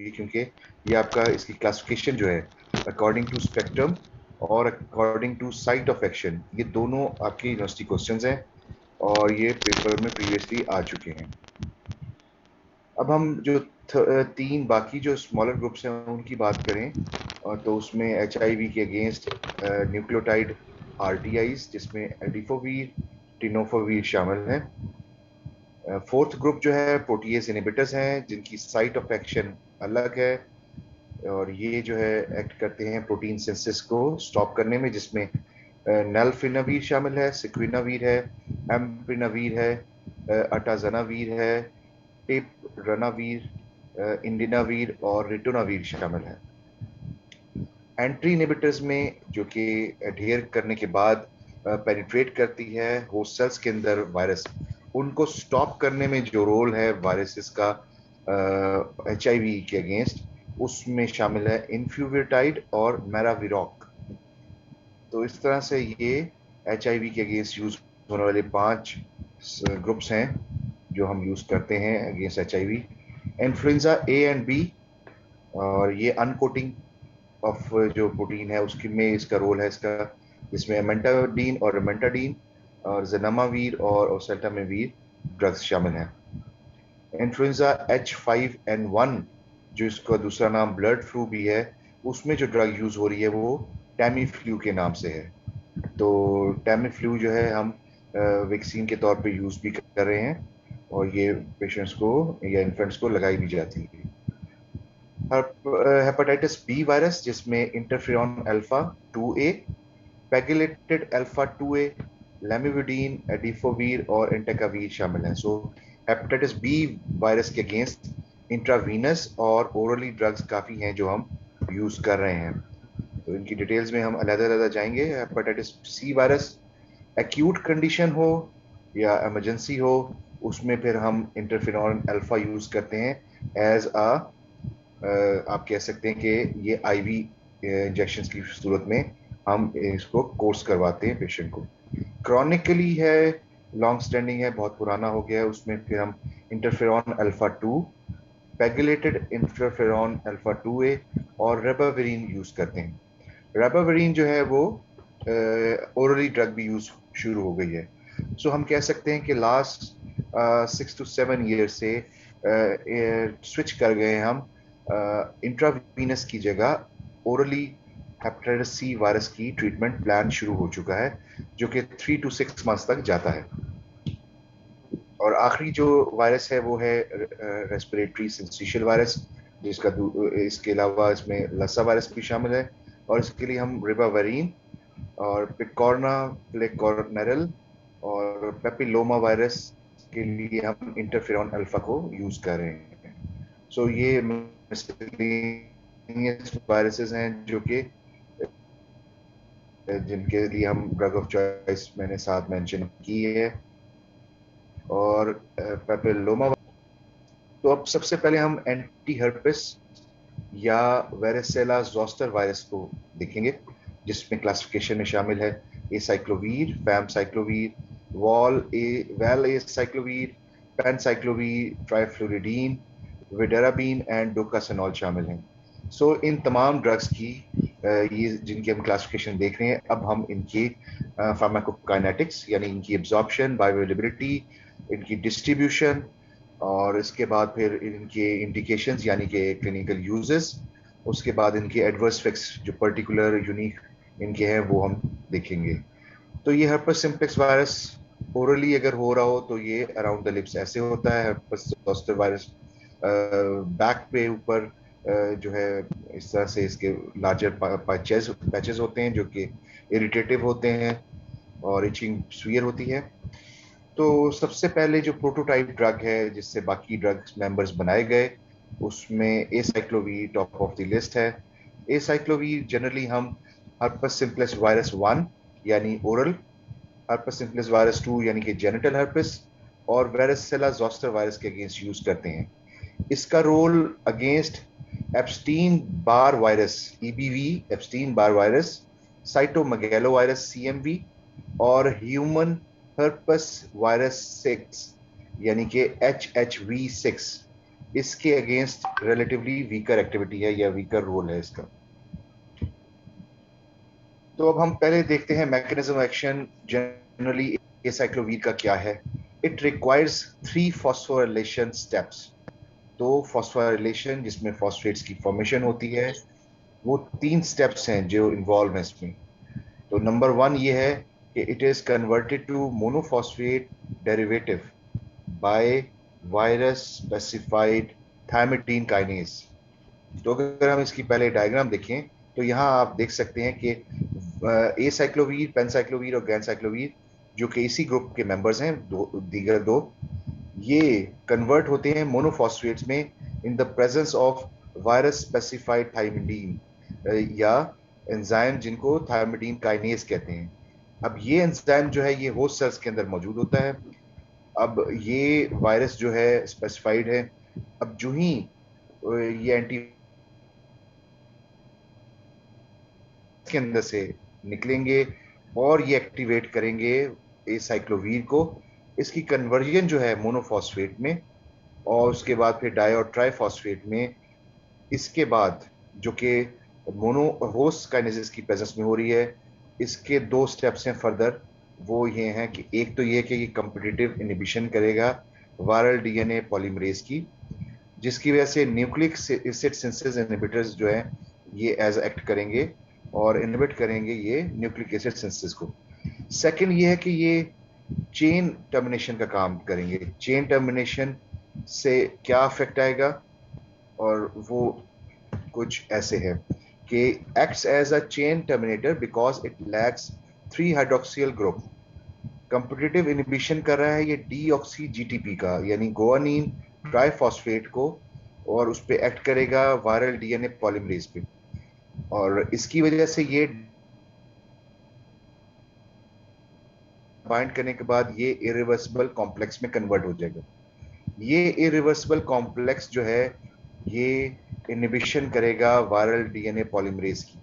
होगी, क्योंकि ये आपका इसकी क्लासिफिकेशन जो है अकॉर्डिंग टू स्पेक्ट्रम और according to site of action, ये दोनों आपके यूनिवर्सिटी क्वेश्चंस हैं और ये पेपर में प्रीवियसली आ चुके हैं। अब हम जो तीन बाकी जो स्मॉलर ग्रुप्स हैं उनकी बात करें, और तो उसमें HIV के अगेंस्ट न्यूक्लियोटाइड RTIs जिसमें एडिफोवीर, टिनोफोवीर शामिल हैं। फोर्थ ग्रुप जो है प्रोटीएस इनहिबिटर्स हैं जिनकी साइट ऑफ एक्शन अलग है, और ये जो है एक्ट करते हैं प्रोटीन सिंथेसिस को स्टॉप करने में, जिसमें नल्फिनावीर शामिल है, सिक्विनावीर है, एम्प्रिनावीर है, अटाजनावीर है, टिपरनावीर, इंडिनावीर और रिटोनावीर शामिल है। एंट्री इनहिबिटर्स में जो कि एडहेयर करने के बाद पेनिट्रेट करती है होस्ट सेल्स के अंदर वायरस, उनको स्टॉप करने में जो रोल है वायरसेस का HIV के अगेंस्ट, उसमें शामिल है इन्फ्यूवेटाइड और मैराविरॉक। तो इस तरह से ये HIV के अगेंस्ट यूज होने वाले 5 ग्रुप्स हैं जो हम यूज करते हैं against HIV। Influenza A and B, और ये अनकोटिंग ऑफ जो प्रोटीन है उसकी में इसका रोल है इसका, इसमें एमेंटाडीन और रिमेंटाडीन और जेनामावीर और ओसेल्टामिवीर ड्रग्स शामिल हैं। इन्फ्लुएंजा H5N1 जो इसका दूसरा नाम बर्ड फ्लू भी है, उसमें जो ड्रग यूज हो रही है वो टैमीफ्लू के नाम से है। तो टैमीफ्लू जो है हम वैक्सीन के तौर पे यूज भी कर रहे हैं, और ये पेशेंट्स को या इन्फेंट्स को लगाई भी जाती है। हेपेटाइटिस बी वायरस जिसमें interferon alpha 2A, pegylated alpha 2A, lamivudine, adefovir और एंटेकावीर शामिल हैं। सो हेपेटाइटिस बी वायरस के अगेंस्ट इंट्रावीनस और ओरली ड्रग्स काफ़ी हैं जो हम यूज़ कर रहे हैं। तो इनकी डिटेल्स में हम अलग-अलग जाएंगे। Hepatitis C virus acute condition हो या इमरजेंसी हो, उसमें फिर हम इंटरफेरॉन अल्फा यूज़ करते हैं एज अ, आप कह सकते हैं कि ये आईवी इंजेक्शन की सूरत में हम इसको कोर्स करवाते हैं पेशेंट को। क्रॉनिकली है, लॉन्ग स्टैंडिंग है, बहुत पुराना हो गया है, उसमें फिर हम interferon alpha 2, pegylated interferon alpha 2A और रेबाविरिन यूज करते हैं। रेबाविरिन जो है वो ओरली ड्रग भी यूज शुरू हो गई है। सो हम कह सकते हैं कि लास्ट 6 to 7 ईयर से स्विच कर गए हम इंट्रावीनस की जगह ओरली हेपेटाइटिस सी वायरस की ट्रीटमेंट प्लान शुरू हो चुका है, जो कि 3 to 6 months तक जाता है। और आखिरी जो वायरस है वो है रेस्पिरेटरी सिंसिशियल वायरस, जिसका इसके अलावा इसमें लसा वायरस भी शामिल है, और इसके लिए हम रिबाविरिन और पिकॉर्ना प्लेकॉर्नेरल और पेपिलोमा वायरस के लिए हम इंटरफेरॉन अल्फा को यूज कर रहे हैं। सो ये मिसलेनियस वायरसेस हैं जो कि जिनके लिए हम ड्रग ऑफ चॉइस मैंने साथ मेंशन की है। और पेपिलोमा, तो अब सबसे पहले हम एंटी हर्पेस या वेरेसेला जोस्टर वायरस को देखेंगे, जिसमें क्लासिफिकेशन में शामिल है aciclovir, फैमसाइक्लोवीर, well A cyclovir, पेनसाइक्लोवीर, ट्राइफ्लोरिडीन, विडेराबीन and डोकासेनॉल शामिल हैं। सो इन तमाम ड्रग्स की ये जिनकी हम क्लासिफिकेशन देख रहे हैं, अब हम इनकी फार्माकोकाइनेटिक्स यानी इनकी एब्जॉर्प्शन, बायोअवेलेबिलिटी, इनकी डिस्ट्रीब्यूशन, और इसके बाद फिर इनके इंडिकेशंस यानी कि क्लिनिकल यूजेस, उसके बाद इनके एडवर्स इफेक्ट्स जो पर्टिकुलर यूनिक इनके हैं वो हम देखेंगे। तो ये हर्पस सिम्प्लेक्स वायरस ओरली अगर हो रहा हो तो ये अराउंड द लिप्स ऐसे होता है। हर्पस जोस्टर वायरस बैक पे ऊपर जो है इस तरह से इसके लार्जर पैचेस होते हैं जो कि इरिटेटिव होते हैं और इचिंग सुअर होती है। तो सबसे पहले जो प्रोटोटाइप ड्रग है जिससे बाकी ड्रग्स मेंबर्स बनाए गए, उसमें aciclovir top of the list है। एसाइक्लोवीर जनरली हम हर्पस सिम्प्लेक्स वायरस 1 यानी ओरल, हर्पस सिम्प्लेक्स वायरस 2 यानी कि जेनिटल हर्पस, और वेरेसेला जोस्टर वायरस के अगेंस्ट यूज करते हैं। इसका role against Epstein Barr virus EBV, Epstein Barr virus, cytomegalovirus CMV और ह्यूमन हर्पस वायरस 6 यानी कि HHV6 इसके अगेंस्ट रिलेटिवली वीकर एक्टिविटी है या वीकर रोल है इसका। तो अब हम पहले देखते हैं मैकेनिज्म एक्शन जनरली एसाइक्लोवीर का क्या है। It requires 3 phosphorylation steps. तो फॉस्फोराइलेशन जिसमें फॉस्फेट्स की फॉर्मेशन होती है, वो 3 स्टेप्स हैं जो इन्वॉल्व हैं इसमें। तो नंबर 1 ये है कि it is converted to monophosphate derivative by virus specified thymidine kinase. तो अगर हम इसकी पहले डायग्राम देखें तो यहाँ आप देख सकते हैं कि एसाइक्लोवीर, पेनसाइक्लोवीर और गैनसाइक्लोवीर जो कि इसी ग्रुप के मेंबर्स हैं, दीगर दो, ये कन्वर्ट होते हैं मोनोफॉस्फेट्स में in the presence of virus specified thymidine या एंजाइम जिनको थायमिडीन काइनेज कहते हैं। अब ये एंजाइम जो है ये होस्ट सेल्स के अंदर मौजूद होता है। अब ये वायरस जो है स्पेसिफाइड है। अब जो ही ये एंटी के अंदर से निकलेंगे और ये एक्टिवेट करेंगे इस साइक्लोवीर को। इसकी कन्वर्जन जो है मोनोफॉस्फेट में और उसके बाद फिर डाई और ट्राईफॉस्फेट में, इसके बाद जो कि मोनो होस्ट काइनेसिस की प्रेजेंस में हो रही है। इसके 2 स्टेप्स हैं फर्दर। वो ये हैं कि एक तो ये कि ये कम्पिटिटिव इनिबिशन करेगा वायरल डीएनए पॉलीमरेज की, जिसकी वजह से न्यूक्लिक एसिड सिंथेसिस इनहिबिटर्स जो हैं ये एज एक्ट करेंगे और इनहिबिट करेंगे ये न्यूक्लिक एसिड सिंथेसिस को। सेकंड ये है कि ये चेन टर्मिनेशन का काम करेंगे। चेन टर्मिनेशन से क्या इफेक्ट आएगा, और वो कुछ ऐसे है कि acts as a chain terminator because it lacks 3 hydroxyl group. Competitive inhibition कर रहा है ये डीऑक्सी जीटीपी का, यानी गोआनीन ट्राइफॉस्फेट को, और उस पे एक्ट करेगा वायरल डीएनए पॉलीमरेज पे, और इसकी वजह से ये बाइंड करने के बाद ये इरिवर्सिबल कॉम्प्लेक्स में कन्वर्ट हो जाएगा। ये इरिवर्सिबल कॉम्प्लेक्स जो है ये इनहिबिशन करेगा वायरल डीएनए पॉलीमरेज की,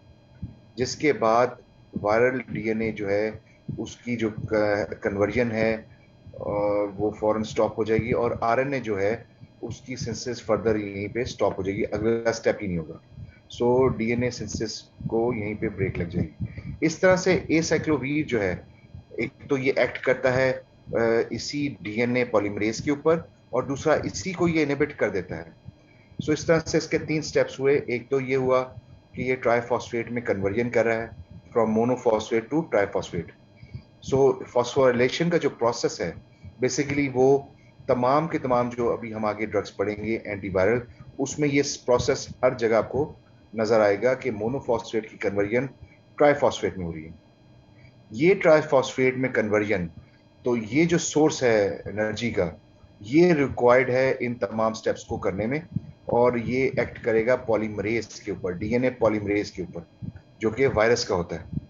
जिसके बाद वायरल डीएनए जो है उसकी जो कन्वर्जन है वो फौरन स्टॉप हो जाएगी, और आरएनए जो है उसकी सिंथेसिस फर्दर यहीं पे स्टॉप हो जाएगी, अगला स्टेप ही नहीं होगा। सो डीएनए सिंथेसिस को यहीं पे ब्रेक लग जाएगी। इस तरह से एसाइक्लोवीर जो है, एक तो ये एक्ट करता है इसी डीएनए पॉलीमरेज के ऊपर, और दूसरा इसी को ये इनहिबिट कर देता है। सो इस तरह से इसके 3 स्टेप्स हुए। एक तो ये हुआ कि ये ट्राइफॉस्फेट में कन्वर्जन कर रहा है from monophosphate to triphosphate. So phosphorylation का जो प्रोसेस है बेसिकली वो तमाम के तमाम जो अभी हम आगे ड्रग्स पढ़ेंगे एंटीवायरल, उसमें ये प्रोसेस हर जगह आपको नजर आएगा कि मोनोफॉस्फेट की कन्वर्जन ट्राइफॉस्फेट में हो रही है। ये ट्राइफॉस्फेट में कन्वर्जन, तो ये जो सोर्स है एनर्जी का, ये रिक्वायर्ड है इन तमाम स्टेप्स को करने में, और ये एक्ट करेगा पॉलीमरेज के ऊपर, डीएनए पॉलीमरेज के ऊपर, जो कि वायरस का होता है।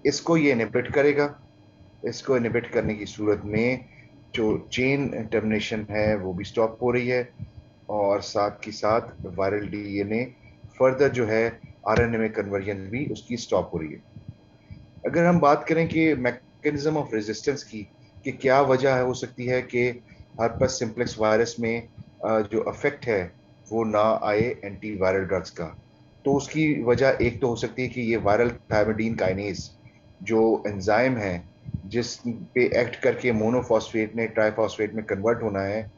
इसको ये इनहिबिट करेगा। इसको इनहिबिट करने की सूरत में जो चेन टर्मिनेशन है वो भी स्टॉप हो रही है, और साथ ही साथ वायरल डीएनए फर्दर जो है आरएनए में कन्वर्जन भी उसकी स्टॉप हो रही है। अगर हम बात करें कि मैकेनिज्म ऑफ रेजिस्टेंस की, कि क्या वजह हो सकती है कि हर्पस सिम्प्लेक्स वायरस में जो अफेक्ट है वो ना आए एंटीवायरल ड्रग्स का, तो उसकी वजह एक तो हो सकती है कि ये वायरल थायमिडीन काइनेज जो एंजाइम है जिस पे एक्ट करके मोनोफॉस्फेट ने ट्राइफॉस्फेट में कन्वर्ट होना है,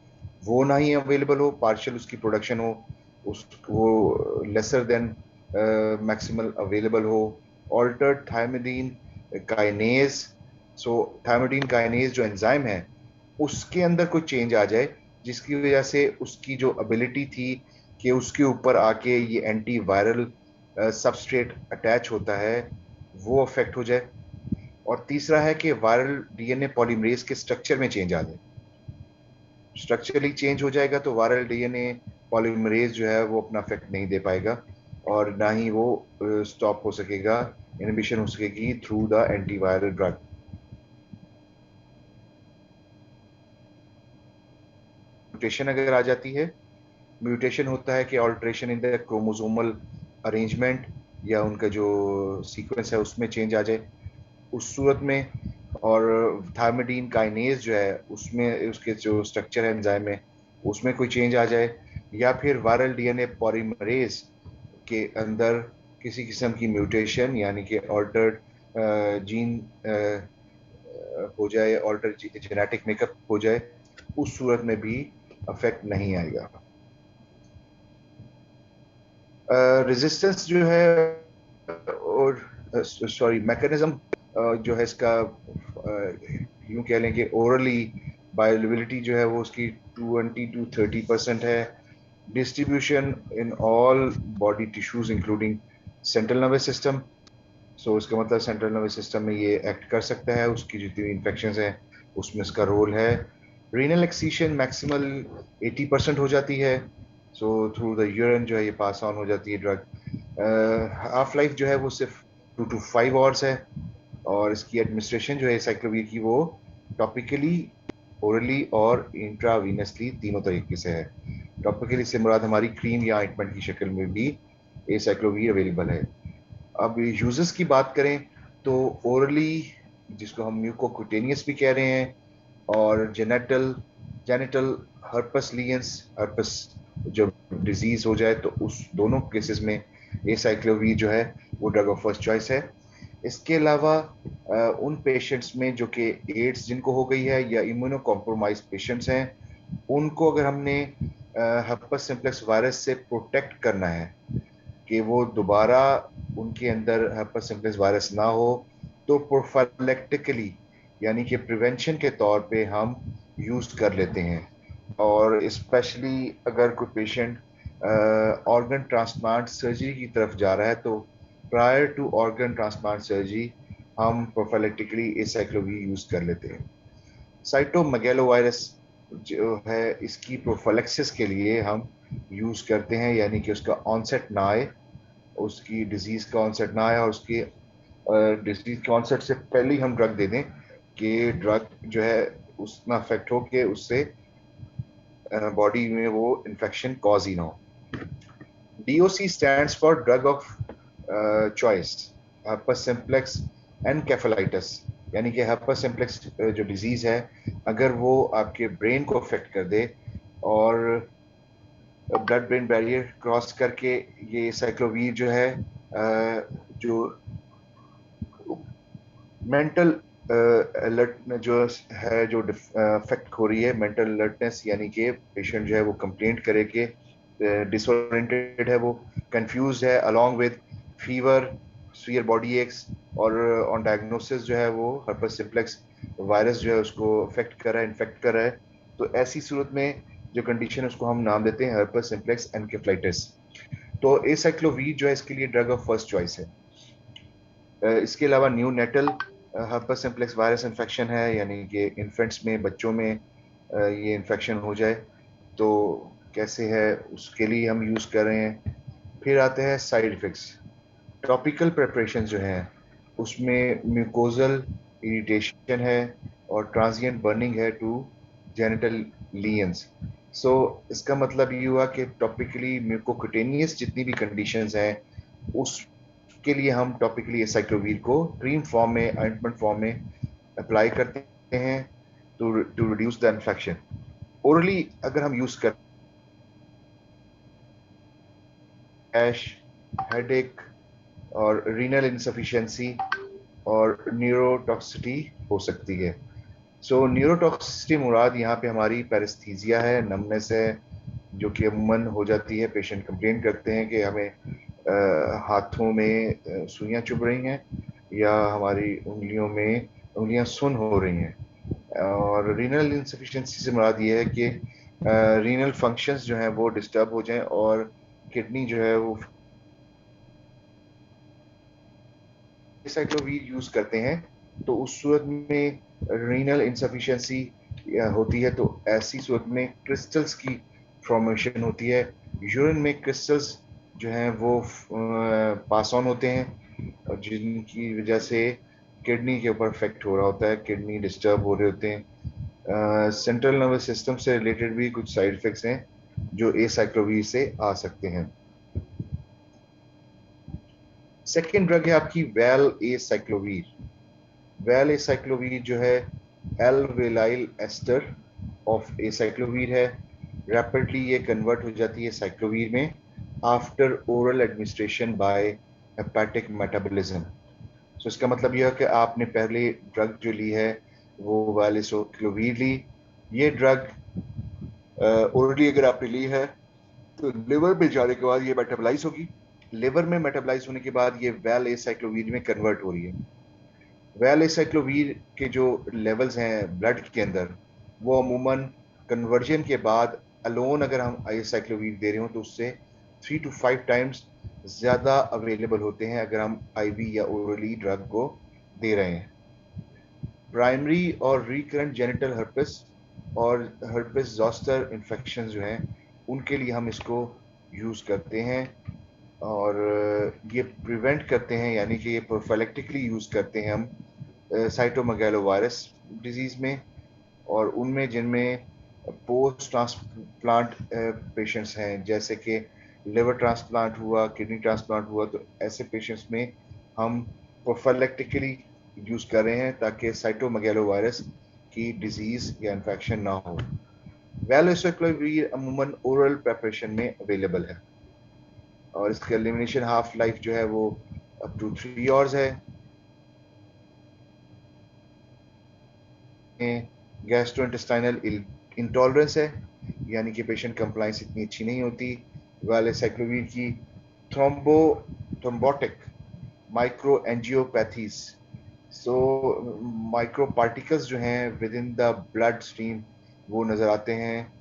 वो ना ही अवेलेबल हो, पार्शियल उसकी प्रोडक्शन हो, उस वो लेसर देन मैक्सिमल अवेलेबल हो। ऑल्टर्ड थायमिडीन काइनेज, सो थायमिडीन काइनेज जो एंजाइम है उसके अंदर कोई चेंज आ जाए, जिसकी वजह से उसकी जो एबिलिटी थी कि उसके ऊपर आके ये एंटी वायरल सबस्ट्रेट अटैच होता है, वो अफेक्ट हो जाए। और तीसरा है कि वायरल डीएनए पॉलीमरेज के स्ट्रक्चर में चेंज आ जाए। स्ट्रक्चरली चेंज हो जाएगा तो वायरल डीएनए पॉलीमरेज जो है वो अपना इफेक्ट नहीं दे पाएगा, और ना ही वो स्टॉप हो सकेगा, इनहिबिशन हो सकेगी through the antiviral drug. Mutation अगर आ जाती है, म्यूटेशन होता है कि alteration in the chromosomal arrangement या उनका जो सीक्वेंस है उसमें चेंज आ जाए, उस सूरत में, और थायमिडीन काइनेज जो है उसमें उसके जो स्ट्रक्चर है एंजाइम में उसमें कोई चेंज आ जाए, या फिर वायरल डीएनए पॉलीमरेज के अंदर किसी किस्म की म्यूटेशन यानी कि ऑल्टर्ड जीन हो जाए, ऑल्टर जेनेटिक मेकअप हो जाए, उस सूरत में भी अफेक्ट नहीं आएगा। रेजिस्टेंस जो है और सॉरी मैकेनिज्म जो है इसका यूं कह लें कि ओरली बायोअवेलेबिलिटी जो है वो उसकी 20 to 30% है। Distribution in all body tissues including central nervous system. So इसका मतलब सेंट्रल नर्वस सिस्टम में ये एक्ट कर सकता है, उसकी जितनी भी इन्फेक्शन हैं उसमें इसका रोल है। रीनल एक्सीशन मैक्सिमल 80% हो जाती है। सो थ्रू द यूरिन जो है ये पास ऑन हो जाती है ड्रग। हाफ लाइफ जो है वो सिर्फ 2 to 5 आवर्स है। और इसकी एडमिनिस्ट्रेशन जो है साइक्लोवीर की वो टॉपिकली, ओरली और इंट्रावीनसली तीनों तरीके से है। टॉपिकली से मुराद हमारी क्रीम या ऑइंटमेंट की शक्ल में भी एसाइक्लोवीर अवेलेबल है। अब यूजेस की बात करें तो ओरली, जिसको हम म्यूकोक्यूटेनियस भी कह रहे हैं, और जेनेटल जेनिटल हर्पस लीगन्स, हर्पस जो डिजीज हो जाए तो उस दोनों केसेस में एसाइक्लोवीर जो है वो ड्रग ऑफ फर्स्ट चॉइस है। इसके अलावा उन पेशेंट्स में जो कि एड्स जिनको हो गई है या इम्यूनो कॉम्प्रोमाइज पेशेंट्स हैं, उनको अगर हमने हर्पस सिम्प्लेक्स वायरस से प्रोटेक्ट करना है कि वो दोबारा उनके अंदर herpes simplex वायरस ना हो, तो प्रोफाइलेक्टिकली यानी कि प्रिवेंशन के तौर पे हम यूज कर लेते हैं। और स्पेशली अगर कोई पेशेंट ऑर्गन ट्रांसप्लांट सर्जरी की तरफ जा रहा है तो prior to organ transplant surgery हम प्रोफाइलेक्टिकली एसाइक्लोवी यूज कर लेते हैं। साइटोमेगेलो वायरस जो है इसकी प्रोफाइलेक्सिस के लिए हम यूज करते हैं, यानी कि उसका ऑनसेट ना आए, उसकी डिजीज का ऑनसेट ना आए और उसकी डिजीज के ऑनसेट से पहले ही हम ड्रग दे दें कि ड्रग जो है उसमें अफेक्ट हो कि उससे बॉडी में वो इन्फेक्शन कॉज ही ना हो। DOC stands for drug of choice, herpes simplex encephalitis. यानी कि herpes simplex जो डिजीज है, अगर वो आपके ब्रेन को अफेक्ट कर दे और ब्लड ब्रेन बैरियर क्रॉस करके ये साइक्लोवीर जो है जो मेंटल अलर्ट जो है, जो अफेक्ट हो रही है मेंटल अलर्टनेस, यानी कि पेशेंट जो है वो कंप्लेंट करे कि डिसोरिएंटेड है, वो कंफ्यूज है, along with fever, severe body aches, और ऑन डायग्नोसिस जो है वो herpes simplex वायरस जो है उसको अफेक्ट कर रहा है, इन्फेक्ट कर रहा है। तो ऐसी सूरत में जो कंडीशन है उसको हम नाम देते हैं herpes simplex एनकेफ्लाइटिस। तो एसाइक्लोवीर जो है इसके लिए ड्रग ऑफ फर्स्ट चॉइस है। इसके अलावा neonatal herpes simplex virus infection है, यानी कि इन्फेंट्स में, बच्चों में ये इन्फेक्शन हो जाए तो कैसे है, उसके लिए हम यूज़ कर रहे हैं। फिर आते हैं साइड इफ़ेक्ट्स। टॉपिकल प्रिपरेशन जो हैं उसमें म्यूकोजल इरिटेशन है और ट्रांजिएंट बर्निंग है टू जेनिटल लीयंस। सो इसका मतलब ये हुआ कि टॉपिकली म्यूकोक्यूटेनियस जितनी भी कंडीशंस हैं उसके लिए हम टॉपिकली एसाइक्लोवीर को क्रीम फॉर्म में, ऑइंटमेंट फॉर्म में अप्लाई करते हैं to to reduce the infection. Orally अगर हम यूज करते हैं, ऐश, हेडेक और रीनल इनसफिशिएंसी और न्यूरोटॉक्सिटी हो सकती है। सो न्यूरोटॉक्सिटी मुराद यहाँ पे हमारी पैरेस्थीजिया है, नमनेस है, जो कि अमूमन हो जाती है। पेशेंट कंप्लेन करते हैं कि हमें हाथों में सुइयां चुभ रही हैं या हमारी उंगलियों में उंगलियां सुन्न हो रही हैं। और रीनल इंसफिशिएंसी से मुराद ये है कि रीनल फंक्शंस जो हैं वो डिस्टर्ब हो जाएं और किडनी जो है वो साइक्लोवीर यूज करते हैं तो उस सूरत में रीनल इंसफिशिएंसी होती है, तो ऐसी सूरत में क्रिस्टल्स की फॉर्मेशन होती है। यूरिन में क्रिस्टल्स जो हैं वो पास ऑन होते हैं और जिनकी वजह से किडनी के ऊपर इफेक्ट हो रहा होता है, किडनी डिस्टर्ब हो रहे होते हैं। सेंट्रल नर्वस सिस्टम से रिलेटेड भी कुछ साइड इफेक्ट्स हैं जो एसाइक्लोवीर से आ सकते हैं। सेकेंड ड्रग है आपकी वेल एसाइक्लोवीर। वेल एसाइक्लोवीर जो है एल्वेलाइल एस्टर ऑफ एसाइक्लोवीर है। रैपिडली ये कन्वर्ट हो जाती है साइक्लोवीर में after oral administration by hepatic metabolism. So इसका मतलब यह है कि आपने पहले ड्रग जो ली है वो वैलिसोक्लोवीर ली। ये ड्रग ओरली अगर आपने ली है तो लिवर में जाने के बाद ये मेटाबलाइज होगी। लिवर में मेटाबलाइज होने के बाद ये वेल एसाइक्लोवीर में कन्वर्ट हो रही है। वेल एसाइक्लोवीर के जो लेवल्स हैं ब्लड के अंदर वो अमूमन कन्वर्जन के बाद अलोन अगर हम एसाइक्लोवीर दे रहे हो तो उससे 3 to 5 टाइम्स ज़्यादा अवेलेबल होते हैं अगर हम आईवी या ओरली ड्रग को दे रहे हैं। प्राइमरी और रिकरेंट जेनिटल हर्पिस और हर्पिस जोस्टर इन्फेक्शन जो हैं उनके लिए हम इसको यूज़ करते हैं और ये प्रिवेंट करते हैं, यानी कि ये प्रोफाइलेक्टिकली यूज़ करते हैं हम साइटोमेगालोवायरस डिजीज़ में और उनमें जिनमें पोस्ट ट्रांसप्लांट पेशेंट्स हैं, जैसे कि लिवर ट्रांसप्लांट हुआ, किडनी ट्रांसप्लांट हुआ, तो ऐसे पेशेंट्स में हम प्रोफाइलेक्टिकली यूज़ कर रहे हैं ताकि साइटोमेगालोवायरस की डिजीज़ या इन्फेक्शन ना हो। वैलोसिक्लोवीर अमूमन ओरल प्रेपरेशन में अवेलेबल है और इसका एलिमिनेशन हाफ लाइफ जो है वो अप टू 3 आवर्स है। गैस्ट्रोइंटेस्टाइनल इंटॉलरेंस है, यानी कि पेशेंट कंप्लाइंस इतनी अच्छी नहीं होती। वैलोसाइक्लोवीर की thrombotic microangiopathies, so microparticles जो हैं within the bloodstream वो नज़र आते हैं,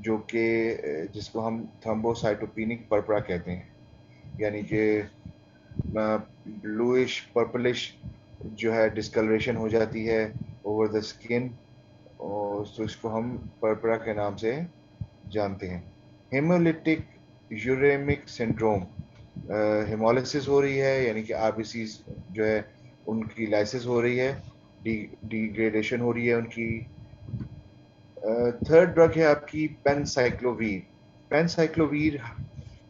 जो कि जिसको हम थ्रोम्बोसाइटोपेनिक पर्परा कहते हैं, यानी कि ब्लूइश पर्पलिश जो है डिस्कलरेशन हो जाती है ओवर द स्किन, और तो इसको हम पर्परा के नाम से जानते हैं। हेमोलिटिक यूरेमिक सिंड्रोम, हेमोलिसिस हो रही है, यानी कि आरबीसी जो है उनकी लाइसिस हो रही है, डिग्रेडेशन हो रही है उनकी। थर्ड ड्रग है आपकी पेनसाइक्लोवीर। पेनसाइक्लोवीर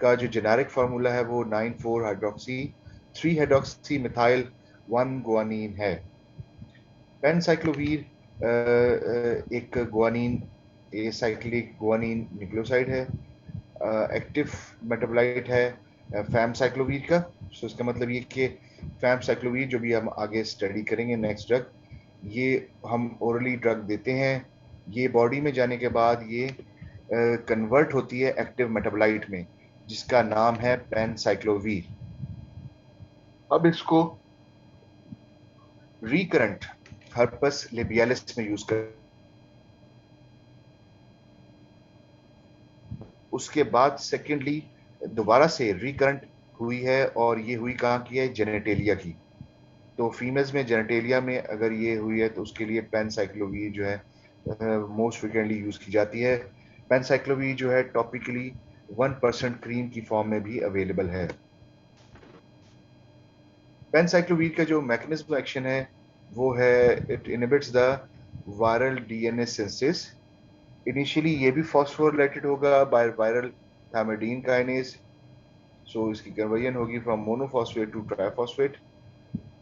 का जो जेनेरिक फार्मूला है वो 9,4 हाइड्रोक्सी 3 हाइड्रोक्सी मिथाइल 1 गुआनिन है। पेनसाइक्लोवीर एक गुआनिन एसाइक्लिक गुआनिन न्यूक्लियोसाइड है, एक्टिव मेटाबोलाइट है फैमसाइक्लोवीर का। सो इसका मतलब ये कि फैमसाइक्लोवीर जो भी हम आगे स्टडी करेंगे नेक्स्ट ड्रग, ये हम ओरली ड्रग देते हैं, ये बॉडी में जाने के बाद ये कन्वर्ट होती है एक्टिव मेटाबोलाइट में जिसका नाम है पेनसाइक्लोवीर। अब इसको रिकरेंट हर्पस लेबियालिस में यूज कर, उसके बाद सेकेंडली दोबारा से रिकरेंट हुई है और ये हुई कहाँ की है, जेनेटेलिया की। तो फीमेल्स में जेनेटेलिया में अगर ये हुई है तो उसके लिए पेनसाइक्लोवीर जो है मोस्ट फ्रिक्वेंटली यूज की जाती है। पेनसाइक्लोवीर जो है टॉपिकली 1% क्रीम की फॉर्म में भी अवेलेबल है। पेनसाइक्लोवीर का जो मैकेनिज्म एक्शन है वो है it inhibits the viral DNA synthesis. Initially ये भी फॉस्फोराइलेटेड होगा बाय वायरल थायमिडीन काइनेज, सो इसकी कन्वर्जन होगी फ्रॉम मोनोफॉस्फेट टू ट्राइफॉस्फेट।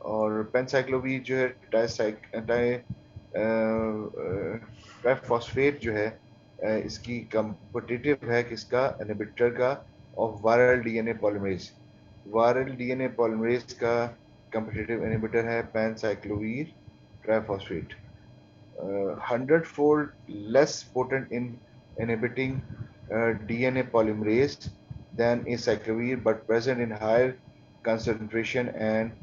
और पेनसाइक्लोवीर जो है ट्राइफॉस्फेट जो है इसकी कम्पिटिटिव है किसका, इनहिबिटर का, of viral DNA polymerase. Viral DNA polymerase का कम्पिटिटिव इनहिबिटर है पेनसाइक्लोवीर triphosphate. 100-fold less potent in inhibiting DNA polymerase than acyclovir, but present in higher concentration and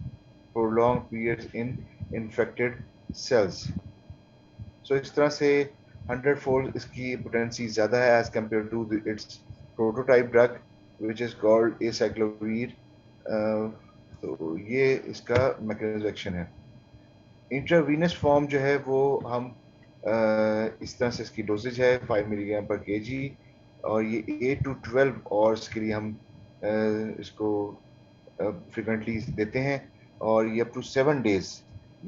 prolonged periods in infected cells. So इस तरह से 100-fold इसकी potency ज़्यादा है as compared to its prototype drug which is called acyclovir. तो ये इसका mechanism action है। इंट्रावीनस फॉर्म जो है वो हम इस तरह से इसकी डोजेज है 5 मिलीग्राम पर केजी, और ये 8 to 12 आवर्स के लिए हम इसको फ्रिक्वेंटली देते हैं, और ये अप टू 7 डेज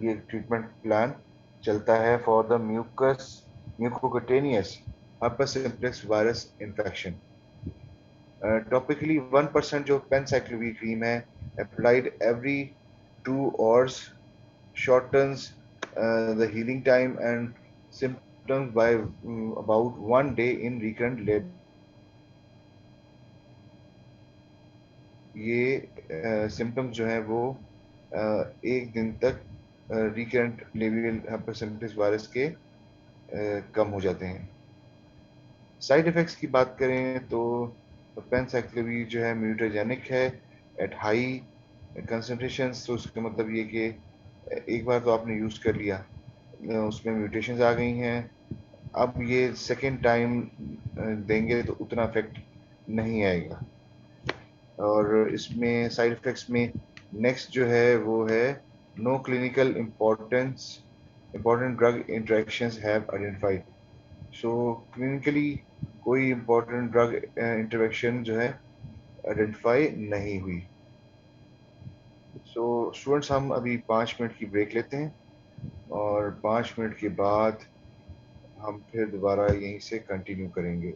ये ट्रीटमेंट प्लान चलता है for the mucocutaneous herpes simplex virus infection. Topically 1% जो पेनसाइक्लोवीर क्रीम है applied every 2 hours shortens the healing time and symptoms by about 1 day in recurrent labor ये सिम्टम्स जो है वो एक दिन तक रिकरेंट लेबियल हेपेटाइटिस वायरस के कम हो जाते हैं। साइड इफेक्ट्स की बात करें तो पेनसाइक्लोवीर जो है म्यूटाजेनिक है एट हाई कंसंट्रेशंस, तो उसका मतलब ये कि एक बार तो आपने यूज कर लिया, उसमें म्यूटेशंस आ गई हैं, अब ये सेकेंड टाइम देंगे तो उतना इफेक्ट नहीं आएगा। और इसमें साइड इफेक्ट्स में नेक्स्ट जो है वो है no clinical important drug interactions have identified. So clinically कोई इम्पोर्टेंट ड्रग इंटरेक्शन जो है आइडेंटिफाई नहीं हुई। सो स्टूडेंट्स, हम अभी 5 मिनट की ब्रेक लेते हैं और 5 मिनट के बाद हम फिर दोबारा यहीं से कंटिन्यू करेंगे।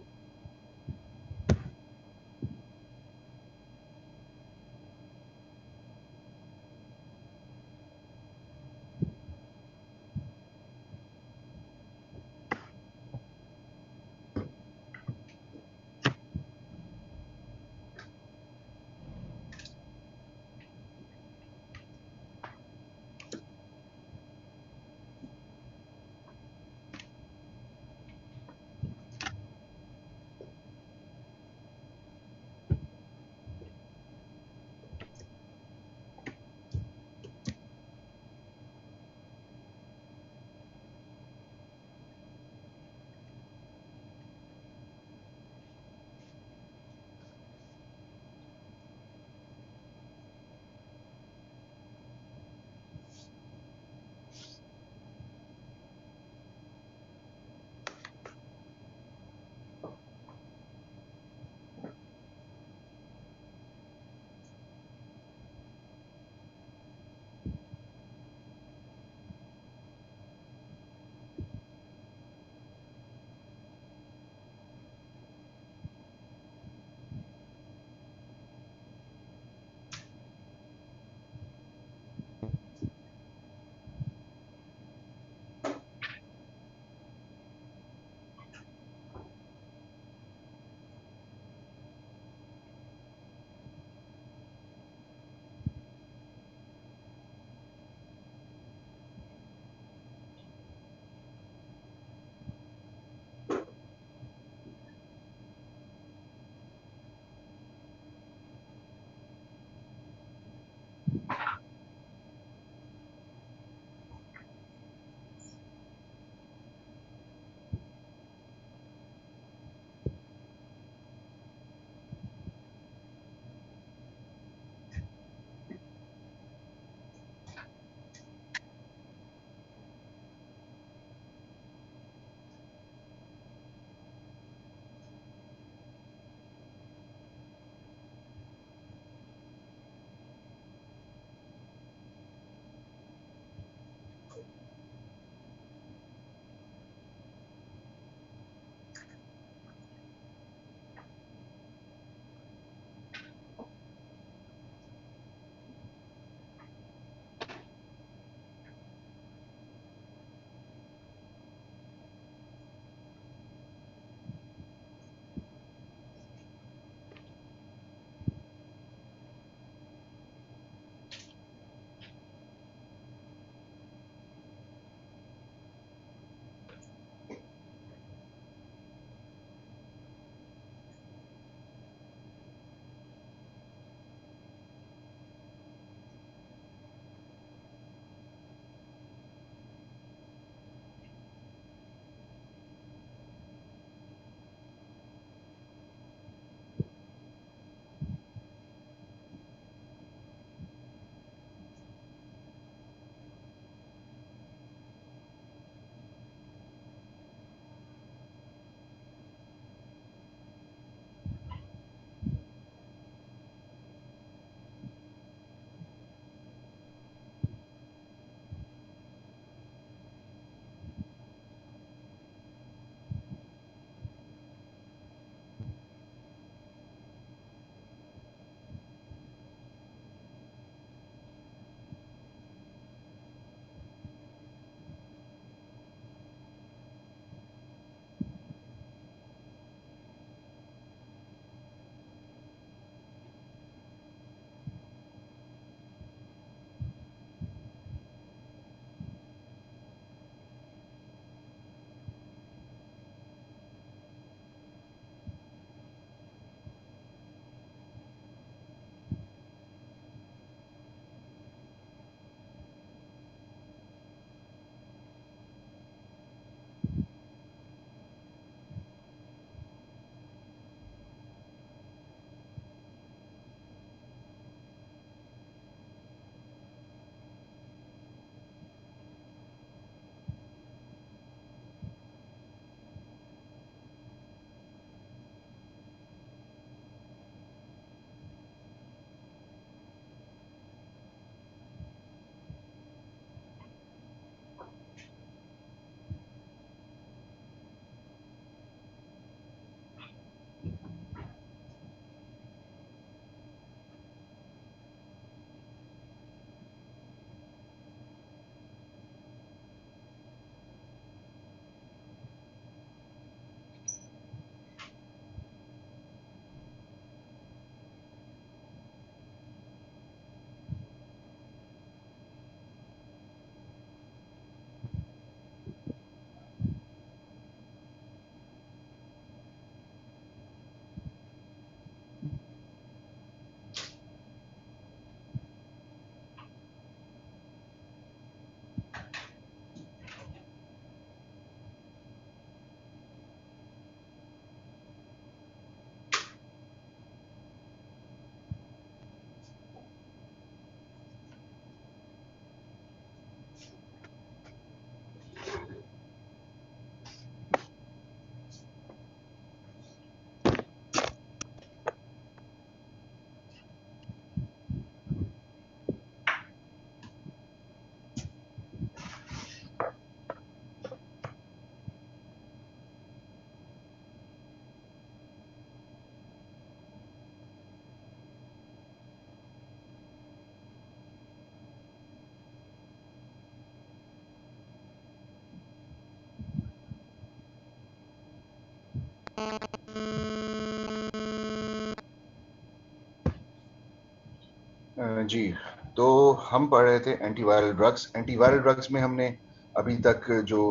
जी, तो हम पढ़ रहे थे एंटीवायरल ड्रग्स। एंटीवायरल ड्रग्स में हमने अभी तक जो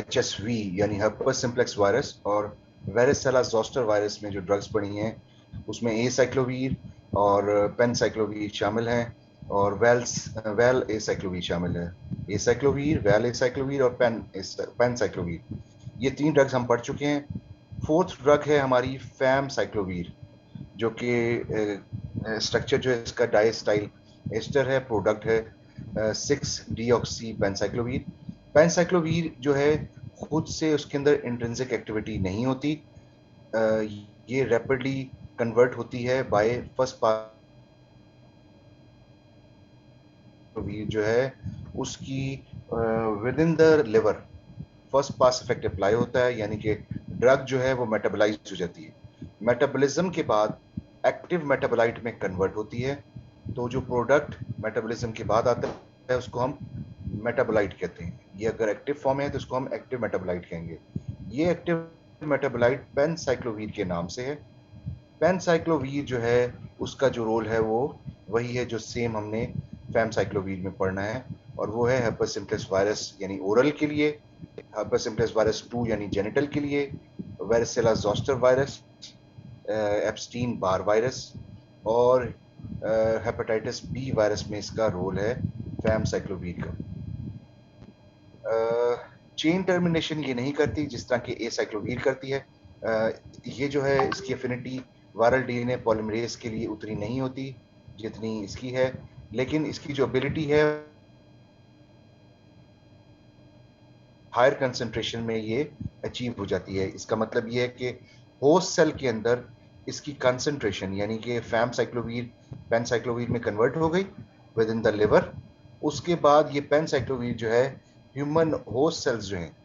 HSV यानी हर्पस सिम्प्लेक्स वायरस और वेरिसेला जोस्टर वायरस में जो ड्रग्स पढ़ी हैं, उसमें एसाइक्लोवीर और पेनसाइक्लोवीर शामिल हैं, और वेल एसाइक्लोवीर शामिल है। एसाइक्लोवीर, वेल एसाइक्लोवीर और पेनसाइक्लोवीर, ये 3 ड्रग्स हम पढ़ चुके हैं। फोर्थ ड्रग है हमारी फैम साइक्लोवीर, जो कि स्ट्रक्चर जो है इसका डाइस्टाइल एस्टर है, प्रोडक्ट है 6 डीऑक्सी पेनसाइक्लोवीर। पेनसाइक्लोवीर जो है खुद से उसके अंदर इंट्रिंसिक एक्टिविटी नहीं होती, ये रैपिडली कन्वर्ट होती है बाय फर्स्ट पास जो है उसकी with in the liver first pass effect apply होता है, यानी कि ड्रग जो है वो मेटाबोलाइज हो जाती है। मेटाबॉलिज्म के बाद एक्टिव मेटाबोलाइट में कन्वर्ट होती है। तो जो प्रोडक्ट मेटाबॉलिज्म के बाद आता है उसको हम मेटाबोलाइट कहते हैं। ये अगर एक्टिव फॉर्म है तो उसको हम एक्टिव मेटाबोलाइट कहेंगे। ये एक्टिव मेटाबोलाइट पेनसाइक्लोवीर के नाम से है। पेनसाइक्लोवीर जो है उसका जो रोल है वो वही है जो सेम हमने फैमसाइक्लोवीर में पढ़ना है, और वो है herpes simplex वायरस यानी ओरल के लिए, herpes simplex वायरस 2 यानी जेनिटल के लिए, varicella zoster virus, Epstein Barr virus और हेपेटाइटिस बी वायरस में इसका रोल है फैमसाइक्लोवीर का। चेन टर्मिनेशन ये नहीं करती जिस तरह की एसाइक्लोवीर करती है। ये जो है इसकी एफिनिटी वायरल डीएनए पॉलीमरेज के लिए उतनी नहीं होती जितनी इसकी है, लेकिन इसकी जो एबिलिटी है हायर कंसंट्रेशन में ये अचीव हो जाती है। इसका मतलब ये है कि होस्ट सेल के अंदर इसकी कंसंट्रेशन यानी कि फैमसाइक्लोवीर पेनसाइक्लोवीर में कन्वर्ट हो गई विद इन द लिवर। उसके बाद ये पेनसाइक्लोवीर जो है ह्यूमन होस्ट सेल्स जो हैं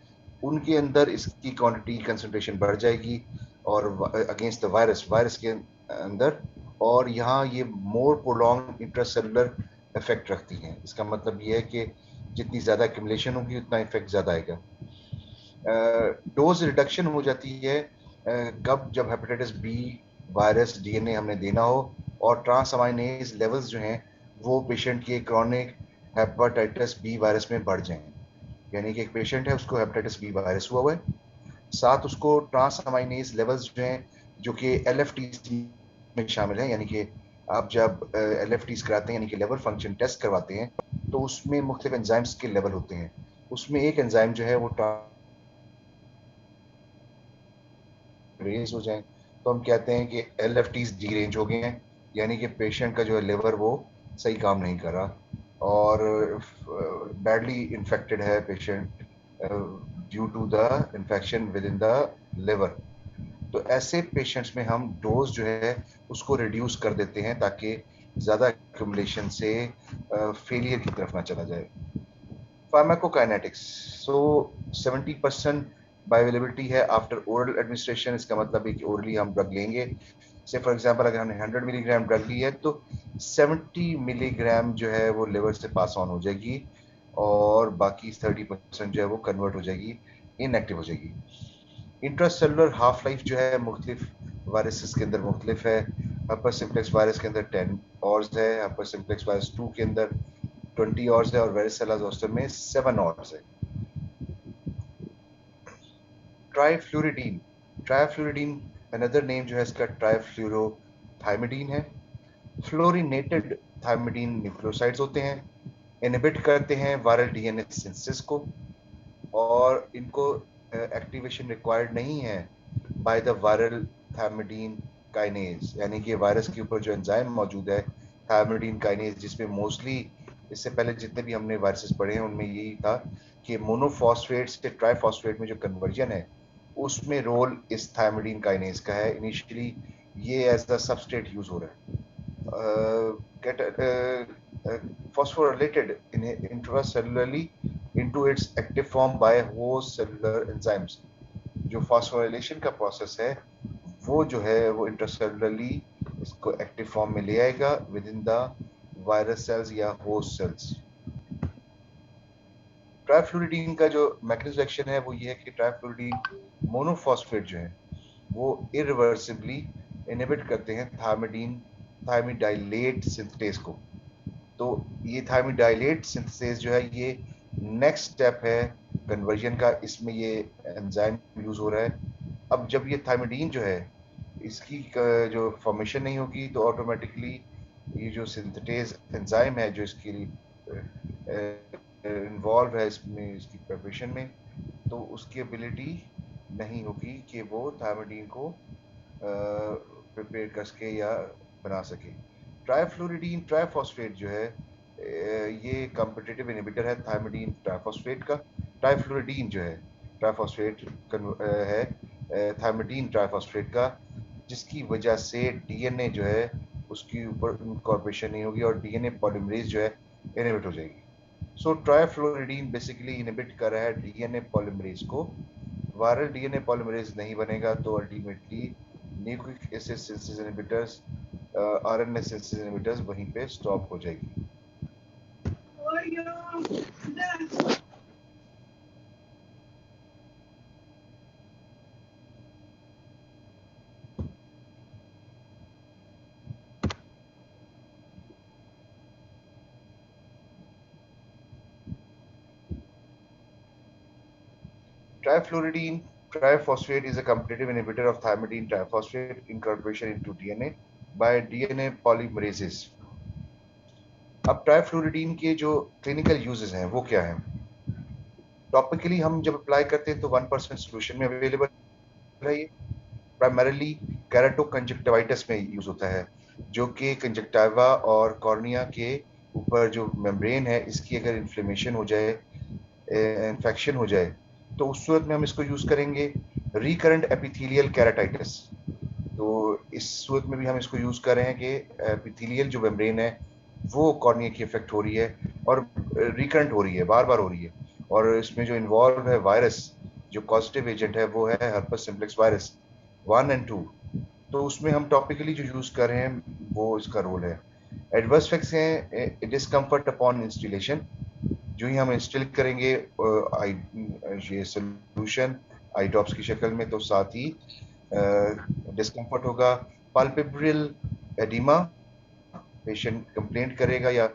उनके अंदर इसकी क्वांटिटी कंसंट्रेशन बढ़ जाएगी और अगेंस्ट द वायरस वायरस के अंदर, और यहाँ ये मोर प्रोलॉन्ग इंट्रासेलुलर इफेक्ट रखती हैं। इसका मतलब ये है कि जितनी ज्यादा एक्यूमुलेशन होगी उतना इफेक्ट ज्यादा आएगा। डोज रिडक्शन हो जाती है कब, जब हेपेटाइटिस बी वायरस डीएनए हमने देना हो और ट्रांस अमाइनेज लेवल्स जो हैं वो पेशेंट के क्रॉनिक हेपेटाइटिस बी वायरस में बढ़ जाएं। यानी कि एक पेशेंट है उसको हेपेटाइटिस बी वायरस हुआ है, साथ उसको ट्रांस अमाइनेज लेवल्स जो हैं जो कि एलएफटी में शामिल है, यानी कि आप जब एलएफटीज कराते हैं यानी कि लेवर फंक्शन टेस्ट करवाते हैं तो उसमें मुख्तलिफ एंजाइम्स के लेवल होते हैं। उसमें एक एंजाइम जो है वो रेज हो जाए तो हम कहते हैं कि L F Ts D range हो गए हैं, यानी कि पेशेंट का जो है लिवर वो सही काम नहीं कर रहा और बैडली इन्फेक्टेड है patient due to the infection within the liver. तो ऐसे पेशेंट्स में हम डोज जो है उसको रिड्यूस कर देते हैं ताकि ज़्यादा एक्यूमुलेशन से फेलियर की तरफ ना चला जाए। फार्माकोकाइनेटिक्स, सो 70% बायोअवेलेबिलिटी है आफ्टर ओरल एडमिनिस्ट्रेशन। इसका मतलब है कि ओरली हम ड्रग लेंगे, से फॉर एग्जांपल अगर हमने 100 मिलीग्राम ड्रग ली है तो 70 मिलीग्राम जो है वो लिवर से पास ऑन हो जाएगी और बाकी 30% जो है वो कन्वर्ट हो जाएगी, इनएक्टिव हो जाएगी। इंट्रासेलुलर हाफ लाइफ जो है मुख्तलिफ वायरसेस के अंदर मुख्तलिफ है। herpes simplex वायरस के अंदर 10 आवर्स है, herpes simplex वायरस 2 के अंदर 20 आवर्स है और वेरिसेला जोस्टर में 7 आवर्स है। ट्राइफ्लूरिडीन, ट्राइफ्लूरिडीन अनदर नेम जो है इसका ट्राइफ्लूरोथाइमिडीन है। फ्लोरिनेटेड थाइमिडीन न्यूक्लियोसाइड्स होते हैं, इनहिबिट करते हैं वायरल डीएनए सिंथेसिस को, और इनको एक्टिवेशन रिक्वायर्ड नहीं है by the viral thymidine kinase, यानी कि वायरस के ऊपर जो एंजाइम मौजूद है थाइमिडीन काइनेज, जिसमें मोस्टली इससे पहले जितने भी हमने वायरसेस पढ़े हैं उनमें यही था कि मोनोफॉस्फेट से ट्राइफॉस्फेट में जो कन्वर्जन है उसमें रोल इस थाइमिडीन काइनेज का है। इनिशियली ये एज द सबस्ट्रेट यूज हो रहा है, get phosphorylated intracellularly into its active form by host cellular enzymes। जो फॉस्फोराइलेशन का प्रोसेस है वो जो है वो इंट्रासेलुलरली इसको एक्टिव फॉर्म में ले आएगा within the virus cells या होस्ट सेल्स। ट्राइफ्लूरिडीन का जो मैकेनिज्म एक्शन है वो ये है कि ट्राइफ्लूरिडीन मोनोफॉस्फेट जो है वो इरिवर्सिबली इनहिबिट करते हैं थायमिडीन थायमिडाइलेट सिंथेज को। तो ये थायमिडाइलेट सिंथेसेस जो है ये नेक्स्ट स्टेप है कन्वर्जन का, इसमें ये एंजाइम यूज हो रहा है। अब जब ये थायमिडीन जो है इसकी जो फॉर्मेशन नहीं होगी तो ऑटोमेटिकली ये जो सिंथेटेज एंजाइम है जो इसके लिए इन्वॉल्व है इसमें इसकी प्रिपरेशन में, तो उसकी एबिलिटी नहीं होगी कि वो थायमिडीन को प्रिपेयर कर सके या बना सके। ट्राइफ्लोरिडीन ट्राइफॉस्फेट जो है ये कॉम्पिटिटिव इनहिबिटर है थायमिडीन ट्राइफॉस्फेट का। ट्राइफ्लोरिडीन जो है ट्राइफॉस्फेट है थायमिडीन ट्राइफॉस्फेट का, जिसकी वजह से डीएनए जो है उसके ऊपर इनकॉर्पोरेशन नहीं होगी और डीएनए पॉलीमरेज जो है इनहिबिट हो जाएगी। सो ट्राइफ्लोरिडीन बेसिकली इनहिबिट कर रहा है डीएनए पॉलीमरेज को। वायरल डीएनए पॉलीमरेज नहीं बनेगा तो ultimately nucleic acid synthesis inhibitors, RNA synthesis inhibitors वहीं पे स्टॉप हो जाएगी। Trifluridine triphosphate is a competitive inhibitor of thymidine triphosphate incorporation into DNA by DNA polymerases. अब ट्राइफ्लोरिडीन के जो क्लिनिकल यूजेस हैं वो क्या हैं? टॉपिकली हम जब अप्लाई करते हैं तो 1% सोल्यूशन में अवेलेबल है। ये प्राइमरीली केराटोकंजक्टिवाइटिस में यूज होता है, जो कि कंजक्टिवा और कॉर्निया के ऊपर जो मेम्ब्रेन है इसकी अगर इन्फ्लेमेशन हो जाए, इन्फेक्शन हो जाए, तो उस सूरत में हम इसको यूज करेंगे। रिकरेंट एपिथेलियल केराटाइटिस, तो इस सूरत में भी हम इसको यूज कर रहे हैं कि एपिथेलियल जो मेम्ब्रेन है वो कॉर्निया की इफेक्ट हो रही है और रिकरेंट हो रही है, बार बार हो रही है, और इसमें जो इन्वॉल्व है वायरस, जो कॉजेटिव एजेंट है वो है हर्पस सिम्प्लेक्स वायरस 1 और 2। तो उसमें हम टॉपिकली जो यूज कर रहे हैं वो इसका रोल है। एडवर्स इफेक्ट्स हैं डिस्कम्फर्ट अपॉन इंस्टॉलेशन, जो ही हम इंस्टॉल करेंगे ये सोल्यूशन आई ड्रॉप्स की शक्ल में, तो साथ ही डिस्कम्फर्ट होगा। पाल्पेब्रल एडिमा पेशेंट कंप्लेंट करेगा या